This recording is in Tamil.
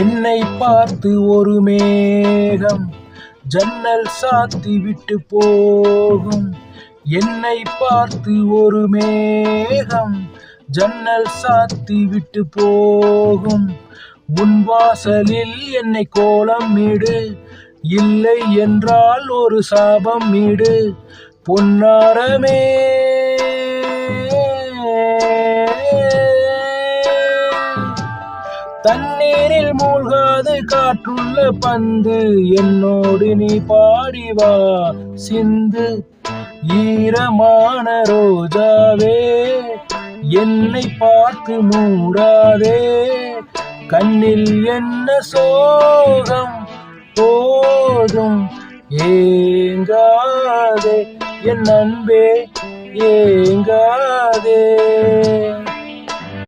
என்னை பார்த்து ஒரு மேகம் ஜன்னல் சாத்தி விட்டு போகும். என்னை பார்த்து ஒரு மேகம் ஜன்னல் சாத்தி விட்டு போகும். உன் வாசலில் என்னை கோலம் இடு, இல்லை என்றால் ஒரு சாபம் இடு. பொன்னாரமே தண்ணீரில் மூழ்காது காற்றுள்ள பந்து, என்னோடு நீ பாடிவா சிந்து. ஈரமான ரோஜாவே என்னை பார்த்து மூடாதே, கண்ணில் என்ன சோகம் போதும். ஏங்காதே என் அன்பே ஏங்காதே.